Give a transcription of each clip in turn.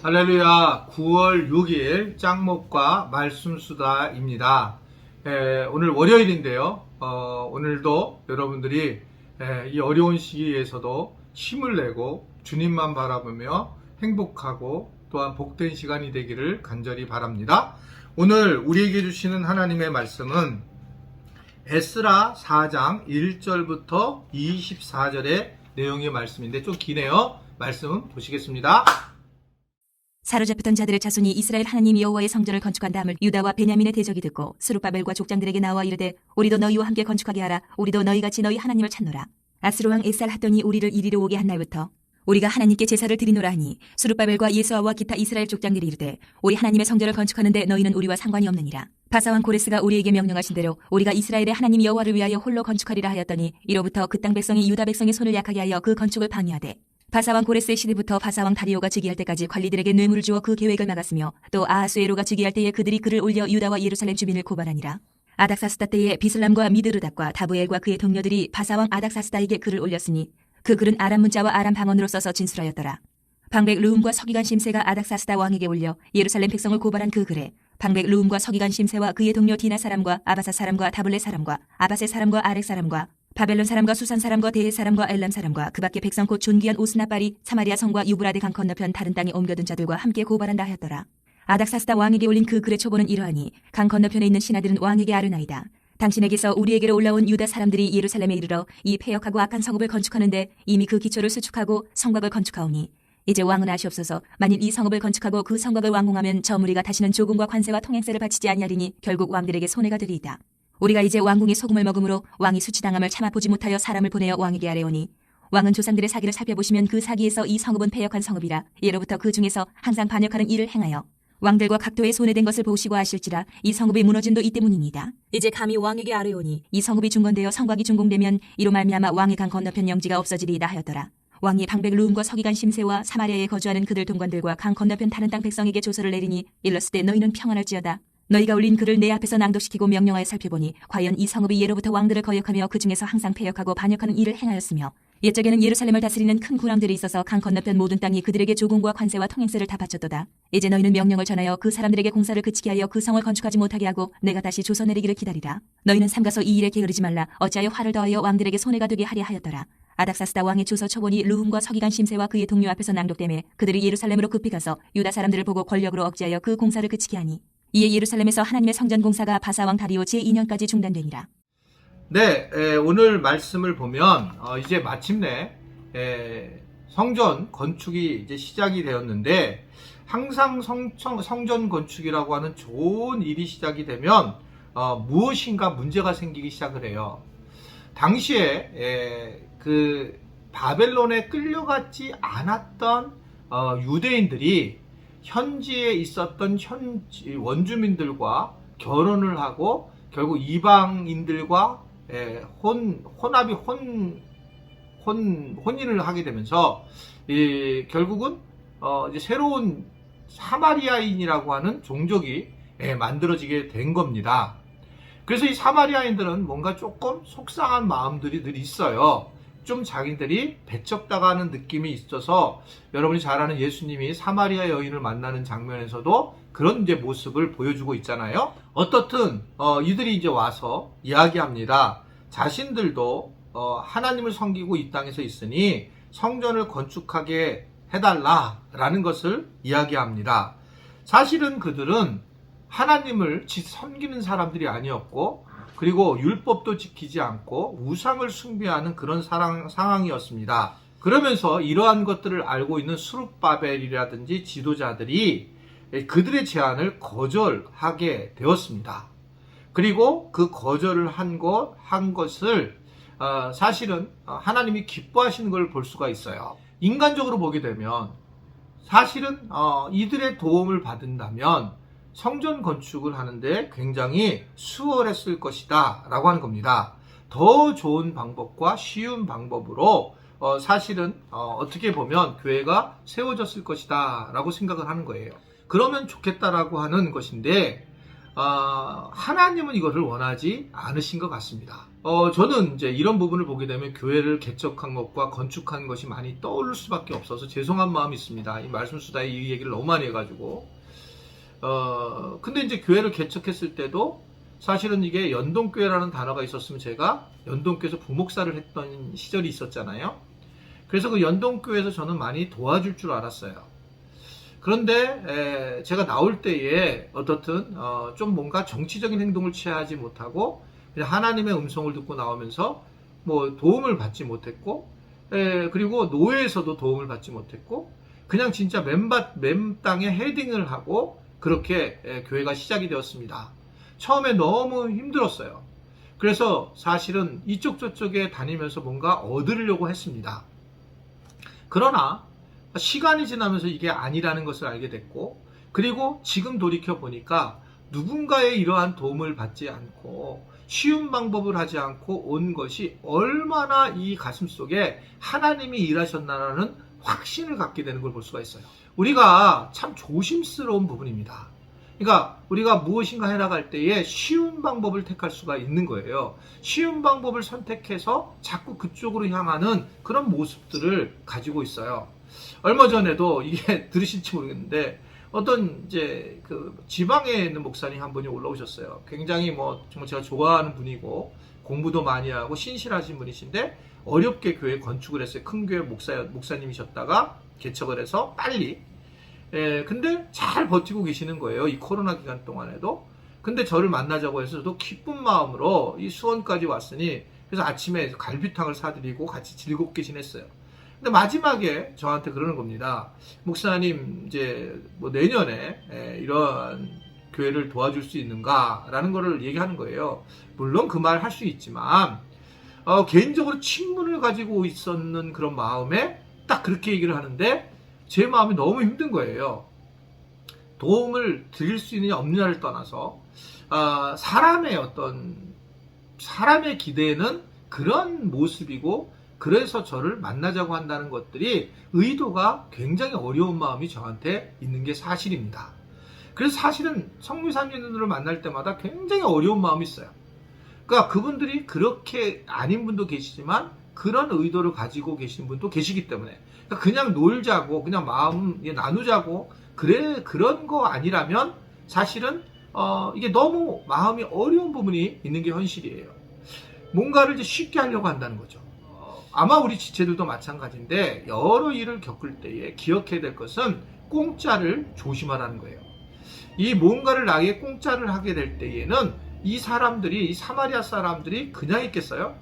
할렐루야. 9월 6일 짱목과 말씀수다입니다. 오늘 월요일인데요. 오늘도 여러분들이 이 어려운 시기에서도 힘을 내고 주님만 바라보며 행복하고 또한 복된 시간이 되기를 간절히 바랍니다. 오늘 우리에게 주시는 하나님의 말씀은 에스라 4장 1절부터 24절의 내용의 말씀인데 좀 기네요. 말씀 보시겠습니다. 사로잡혔던 자들의 자손이 이스라엘 하나님 여호와의 성전을 건축한 다음을 유다와 베냐민의 대적이 듣고 스룹바벨과 족장들에게 나와 이르되 우리도 너희와 함께 건축하게 하라. 우리도 너희같이 너희 하나님을 찾노라. 아스로 왕 에살핫돈이 우리를 이리로 오게 한 날부터 우리가 하나님께 제사를 드리노라 하니 스룹바벨과 예수아와 기타 이스라엘 족장들이 이르되 우리 하나님의 성전을 건축하는데 너희는 우리와 상관이 없느니라. 바사왕 고레스가 우리에게 명령하신 대로 우리가 이스라엘의 하나님 여호와를 위하여 홀로 건축하리라 하였더니 이로부터 그 땅 백성이 유다 백성의 손을 약하게 하여 그 건축을 방해하되 바사왕 고레스의 시대부터 바사왕 다리오가 즉위할 때까지 관리들에게 뇌물을 주어 그 계획을 막았으며 또 아하수에로가 즉위할 때에 그들이 그를 올려 유다와 예루살렘 주민을 고발하니라. 아닥사스다 때에 비슬람과 미드르답과 다브엘과 그의 동료들이 바사왕 아닥사스다에게 글을 올렸으니 그 글은 아람 문자와 아람 방언으로 써서 진술하였더라. 방백 르움과 서기관 심세가 아닥사스다 왕에게 올려 예루살렘 백성을 고발한 그 글에 방백 르움과 서기관 심세와 그의 동료 디나 사람과 아바사 사람과 다블레 사람과 아바세 사람과 아렉 사람과 바벨론 사람과 수산 사람과 데헤 사람과 엘람 사람과 그 밖에 백성 곧 존귀한 오스나발이 사마리아 성과 유브라데 강 건너편 다른 땅에 옮겨둔 자들과 함께 고발한다 하였더라. 아닥사스다 왕에게 올린 그 글의 초보는 이러하니 강 건너편에 있는 신하들은 왕에게 아르나이다. 당신에게서 우리에게로 올라온 유다 사람들이 예루살렘에 이르러 이 패역하고 악한 성읍을 건축하는데 이미 그 기초를 수축하고 성곽을 건축하오니 이제 왕은 아시옵소서. 만일 이 성읍을 건축하고 그 성곽을 완공하면 저 무리가 다시는 조공과 관세와 통행세를 바치지 아니하리니 결국 왕들에게 손해가 되리이다. 우리가 이제 왕궁의 소금을 먹음으로 왕이 수치당함을 참아보지 못하여 사람을 보내어 왕에게 아뢰오니 왕은 조상들의 사기를 살펴보시면 그 사기에서 이 성읍은 패역한 성읍이라 예로부터 그 중에서 항상 반역하는 일을 행하여 왕들과 각도에 손해된 것을 보시고 아실지라 이 성읍이 무너짐도 이 때문이니이다. 이제 감히 왕에게 아뢰오니 이 성읍이 중건되어 성곽이 준공되면 이로 말미암아 왕의 강 건너편 영지가 없어지리이다 하였더라. 왕이 방백 르움과 서기관 심세와 사마리아에 거주하는 그들 동관들과 강 건너편 다른 땅 백성에게 조서를 내리니 일렀을 때 너희는 평안할지어다. 너희가 올린 글을 내 앞에서 낭독시키고 명령하여 살펴보니 과연 이 성읍이 예로부터 왕들을 거역하며 그 중에서 항상 패역하고 반역하는 일을 행하였으며 옛적에는 예루살렘을 다스리는 큰 군왕들이 있어서 강 건너편 모든 땅이 그들에게 조공과 관세와 통행세를 다 바쳤도다. 이제 너희는 명령을 전하여 그 사람들에게 공사를 그치게 하여 그 성을 건축하지 못하게 하고 내가 다시 조서 내리기를 기다리라. 너희는 삼가서 이 일에 게으르지 말라. 어찌하여 화를 더하여 왕들에게 손해가 되게 하려 하였더라. 아닥사스다 왕의 조서 초본이 르훔과 서기관 심세와 그의 동료 앞에서 낭독되매 그들이 예루살렘으로 급히 가서 유다 사람들을 보고 권력으로 억제하여 그 공사를 그치게 하니 이에 예루살렘에서 하나님의 성전 공사가 바사왕 다리오 제2년까지 중단되니라. 네, 오늘 말씀을 보면 이제 마침내 성전 건축이 이제 시작이 되었는데 항상 성전 건축이라고 하는 좋은 일이 시작이 되면 무엇인가 문제가 생기기 시작을 해요. 당시에 그 바벨론에 끌려가지 않았던 유대인들이 현지에 있었던 현지 원주민들과 결혼을 하고 결국 이방인들과 혼인을 하게 되면서 결국은 이제 새로운 사마리아인이라고 하는 종족이 만들어지게 된 겁니다. 그래서 이 사마리아인들은 뭔가 조금 속상한 마음들이 늘 있어요. 좀 자기들이 배척당하는 느낌이 있어서 여러분이 잘 아는 예수님이 사마리아 여인을 만나는 장면에서도 그런 이제 모습을 보여주고 있잖아요. 어떻든 이들이 이제 와서 이야기합니다. 자신들도 하나님을 섬기고 이 땅에서 있으니 성전을 건축하게 해달라라는 것을 이야기합니다. 사실은 그들은 하나님을 섬기는 사람들이 아니었고 그리고 율법도 지키지 않고 우상을 숭배하는 그런 상황이었습니다. 그러면서 이러한 것들을 알고 있는 스룹바벨이라든지 지도자들이 그들의 제안을 거절하게 되었습니다. 그리고 그 거절을 한 것을 사실은 하나님이 기뻐하시는 걸 볼 수가 있어요. 인간적으로 보게 되면 사실은 이들의 도움을 받는다면 성전 건축을 하는데 굉장히 수월했을 것이다 라고 하는 겁니다. 더 좋은 방법과 쉬운 방법으로 사실은 어떻게 보면 교회가 세워졌을 것이다 라고 생각을 하는 거예요. 그러면 좋겠다라고 하는 것인데 하나님은 이것을 원하지 않으신 것 같습니다. 저는 이제 이런 부분을 보게 되면 교회를 개척한 것과 건축한 것이 많이 떠오를 수밖에 없어서 죄송한 마음이 있습니다. 이 말씀 수다에 이 얘기를 너무 많이 해가지고. 근데 이제 교회를 개척했을 때도 사실은 이게 연동교회라는 단어가 있었으면 제가 연동교회에서 부목사를 했던 시절이 있었잖아요. 그래서 그 연동교회에서 저는 많이 도와줄 줄 알았어요. 그런데 제가 나올 때에 어떻든 좀 뭔가 정치적인 행동을 취하지 못하고 그냥 하나님의 음성을 듣고 나오면서 뭐 도움을 받지 못했고, 그리고 노예에서도 도움을 받지 못했고, 그냥 진짜 맨 땅에 헤딩을 하고 그렇게 교회가 시작이 되었습니다. 처음에 너무 힘들었어요. 그래서 사실은 이쪽 저쪽에 다니면서 뭔가 얻으려고 했습니다. 그러나 시간이 지나면서 이게 아니라는 것을 알게 됐고, 그리고 지금 돌이켜 보니까 누군가의 이러한 도움을 받지 않고 쉬운 방법을 하지 않고 온 것이 얼마나 이 가슴 속에 하나님이 일하셨나라는 확신을 갖게 되는 걸 볼 수가 있어요. 우리가 참 조심스러운 부분입니다. 그러니까 우리가 무엇인가 해나갈 때에 쉬운 방법을 택할 수가 있는 거예요. 쉬운 방법을 선택해서 자꾸 그쪽으로 향하는 그런 모습들을 가지고 있어요. 얼마 전에도 이게 들으실지 모르겠는데 어떤 이제 그 지방에 있는 목사님 한 분이 올라오셨어요. 굉장히 뭐 정말 제가 좋아하는 분이고 공부도 많이 하고 신실하신 분이신데 어렵게 교회 건축을 했어요. 큰 교회 목사님이셨다가 개척을 해서 빨리. 근데 잘 버티고 계시는 거예요. 이 코로나 기간 동안에도. 근데 저를 만나자고 해서 저도 기쁜 마음으로 이 수원까지 왔으니 그래서 아침에 갈비탕을 사드리고 같이 즐겁게 지냈어요. 근데 마지막에 저한테 그러는 겁니다. 목사님, 이제 뭐 내년에 이런 교회를 도와줄 수 있는가라는 거를 얘기하는 거예요. 물론 그 말 할 수 있지만 개인적으로 친분을 가지고 있었는 그런 마음에 딱 그렇게 얘기를 하는데 제 마음이 너무 힘든 거예요. 도움을 드릴 수 있느냐 없느냐를 떠나서 사람의 기대는 그런 모습이고, 그래서 저를 만나자고 한다는 것들이 의도가 굉장히 어려운 마음이 저한테 있는 게 사실입니다. 그래서 사실은 성미상인들을 만날 때마다 굉장히 어려운 마음이 있어요. 그러니까 그분들이 그렇게 아닌 분도 계시지만 그런 의도를 가지고 계신 분도 계시기 때문에 그러니까 그냥 놀자고 그냥 마음 나누자고 그런 거 아니라면 사실은 이게 너무 마음이 어려운 부분이 있는 게 현실이에요. 뭔가를 이제 쉽게 하려고 한다는 거죠. 아마 우리 지체들도 마찬가지인데 여러 일을 겪을 때에 기억해야 될 것은 공짜를 조심하라는 거예요. 이 뭔가를 나에게 공짜를 하게 될 때에는 이 사마리아 사람들이 그냥 있겠어요?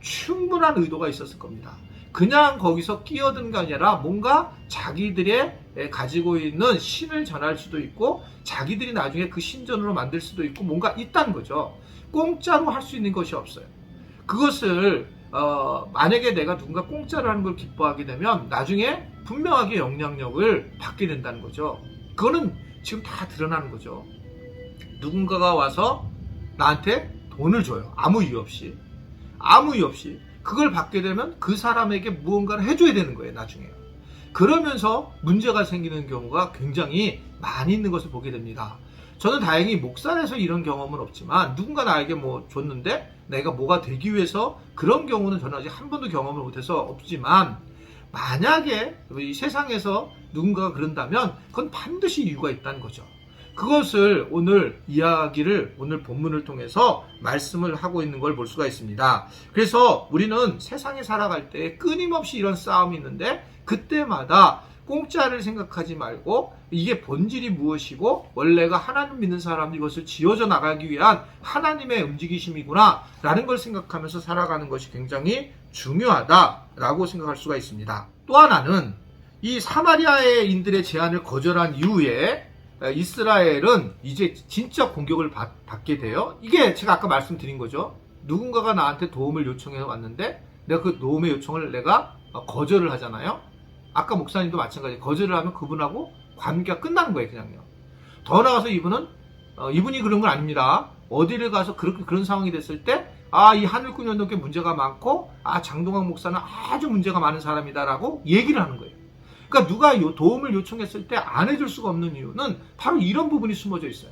충분한 의도가 있었을 겁니다. 그냥 거기서 끼어든 게 아니라 뭔가 자기들의 가지고 있는 신을 전할 수도 있고 자기들이 나중에 그 신전으로 만들 수도 있고 뭔가 있다는 거죠. 공짜로 할 수 있는 것이 없어요. 그것을 만약에 내가 누군가 공짜로 하는 걸 기뻐하게 되면 나중에 분명하게 영향력을 받게 된다는 거죠. 그거는 지금 다 드러나는 거죠. 누군가가 와서 나한테 돈을 줘요. 아무 이유 없이. 그걸 받게 되면 그 사람에게 무언가를 해줘야 되는 거예요, 나중에. 그러면서 문제가 생기는 경우가 굉장히 많이 있는 것을 보게 됩니다. 저는 다행히 목살에서 이런 경험은 없지만 누군가 나에게 뭐 줬는데 내가 뭐가 되기 위해서 그런 경우는 저는 아직 한 번도 경험을 못해서 없지만 만약에 이 세상에서 누군가가 그런다면 그건 반드시 이유가 있다는 거죠. 그것을 오늘 본문을 통해서 말씀을 하고 있는 걸 볼 수가 있습니다. 그래서 우리는 세상에 살아갈 때 끊임없이 이런 싸움이 있는데 그때마다 공짜를 생각하지 말고 이게 본질이 무엇이고 원래가 하나님 믿는 사람이 이것을 지어져 나가기 위한 하나님의 움직이심이구나 라는 걸 생각하면서 살아가는 것이 굉장히 중요하다라고 생각할 수가 있습니다. 또 하나는 이 사마리아인들의 제안을 거절한 이후에 이스라엘은 이제 진짜 공격을 받게 돼요. 이게 제가 아까 말씀드린 거죠. 누군가가 나한테 도움을 요청해 왔는데 내가 그 도움의 요청을 내가 거절을 하잖아요. 아까 목사님도 마찬가지. 거절을 하면 그분하고 관계가 끝나는 거예요, 그냥요. 더 나아가서 이분이 그런 건 아닙니다. 어디를 가서 그런 상황이 됐을 때, 이 하늘꾼 연동께 문제가 많고, 장동학 목사는 아주 문제가 많은 사람이다라고 얘기를 하는 거예요. 그러니까 누가 도움을 요청했을 때 안 해줄 수가 없는 이유는 바로 이런 부분이 숨어져 있어요.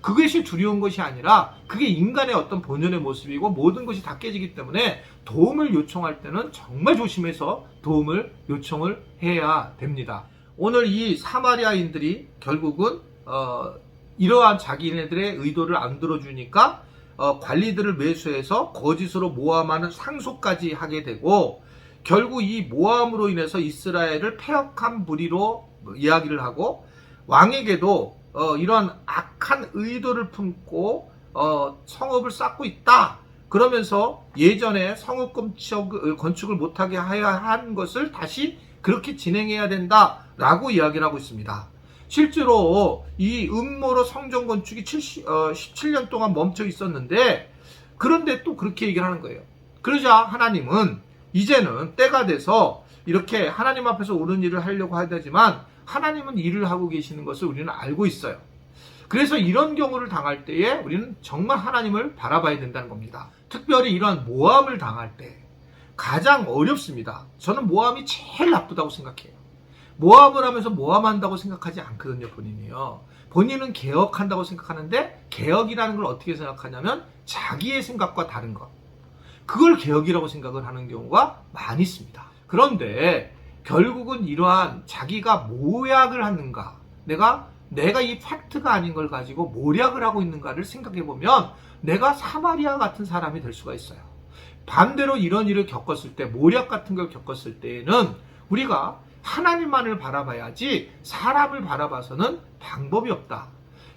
그것이 두려운 것이 아니라 그게 인간의 어떤 본연의 모습이고 모든 것이 다 깨지기 때문에 도움을 요청할 때는 정말 조심해서 도움을 요청을 해야 됩니다. 오늘 이 사마리아인들이 결국은 이러한 자기네들의 의도를 안 들어주니까 관리들을 매수해서 거짓으로 모함하는 상소까지 하게 되고, 결국 이 모함으로 인해서 이스라엘을 패역한 무리로 이야기를 하고, 왕에게도 이러한 악한 의도를 품고 성읍을 쌓고 있다. 그러면서 예전에 성읍 건축을 못하게 해야 한 것을 다시 그렇게 진행해야 된다라고 이야기를 하고 있습니다. 실제로 이 음모로 성전 건축이 17년 동안 멈춰 있었는데, 그런데 또 그렇게 얘기를 하는 거예요. 그러자 하나님은 이제는 때가 돼서 이렇게 하나님 앞에서 옳은 일을 하려고 하지만 하나님은 일을 하고 계시는 것을 우리는 알고 있어요. 그래서 이런 경우를 당할 때에 우리는 정말 하나님을 바라봐야 된다는 겁니다. 특별히 이러한 모함을 당할 때 가장 어렵습니다. 저는 모함이 제일 나쁘다고 생각해요. 모함을 하면서 모함한다고 생각하지 않거든요, 본인이요. 본인은 개혁한다고 생각하는데, 개혁이라는 걸 어떻게 생각하냐면 자기의 생각과 다른 것, 그걸 개혁이라고 생각을 하는 경우가 많이 있습니다. 그런데 결국은 이러한 자기가 모략을 하는가, 내가 이 팩트가 아닌 걸 가지고 모략을 하고 있는가를 생각해 보면 내가 사마리아 같은 사람이 될 수가 있어요. 반대로 이런 일을 겪었을 때, 모략 같은 걸 겪었을 때에는 우리가 하나님만을 바라봐야지 사람을 바라봐서는 방법이 없다.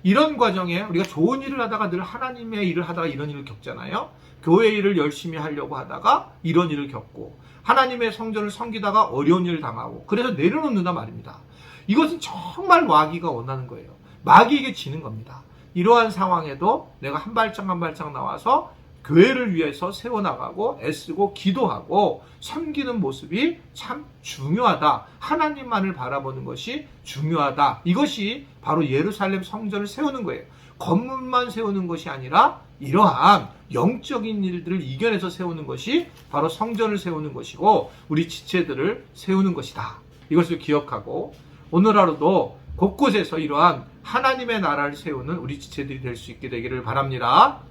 이런 과정에 우리가 좋은 일을 하다가 늘 하나님의 일을 하다가 이런 일을 겪잖아요. 교회 일을 열심히 하려고 하다가 이런 일을 겪고, 하나님의 성전을 섬기다가 어려운 일을 당하고, 그래서 내려놓는단 말입니다. 이것은 정말 마귀가 원하는 거예요. 마귀에게 지는 겁니다. 이러한 상황에도 내가 한 발짝 한 발짝 나와서 교회를 위해서 세워나가고 애쓰고 기도하고 섬기는 모습이 참 중요하다. 하나님만을 바라보는 것이 중요하다. 이것이 바로 예루살렘 성전을 세우는 거예요. 건물만 세우는 것이 아니라 이러한 영적인 일들을 이겨내서 세우는 것이 바로 성전을 세우는 것이고 우리 지체들을 세우는 것이다. 이것을 기억하고 오늘 하루도 곳곳에서 이러한 하나님의 나라를 세우는 우리 지체들이 될 수 있게 되기를 바랍니다.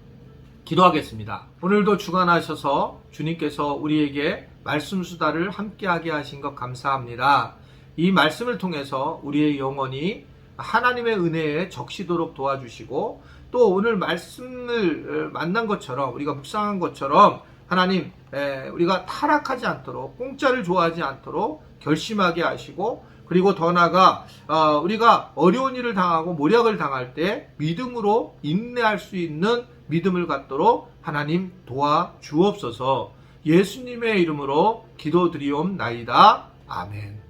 기도하겠습니다. 오늘도 주관하셔서 주님께서 우리에게 말씀 수다를 함께하게 하신 것 감사합니다. 이 말씀을 통해서 우리의 영혼이 하나님의 은혜에 적시도록 도와주시고, 또 오늘 말씀을 만난 것처럼 우리가 묵상한 것처럼 하나님 우리가 타락하지 않도록, 공짜를 좋아하지 않도록 결심하게 하시고, 그리고 더 나아가 우리가 어려운 일을 당하고 모략을 당할 때 믿음으로 인내할 수 있는 믿음을 갖도록 하나님 도와주옵소서. 예수님의 이름으로 기도드리옵나이다. 아멘.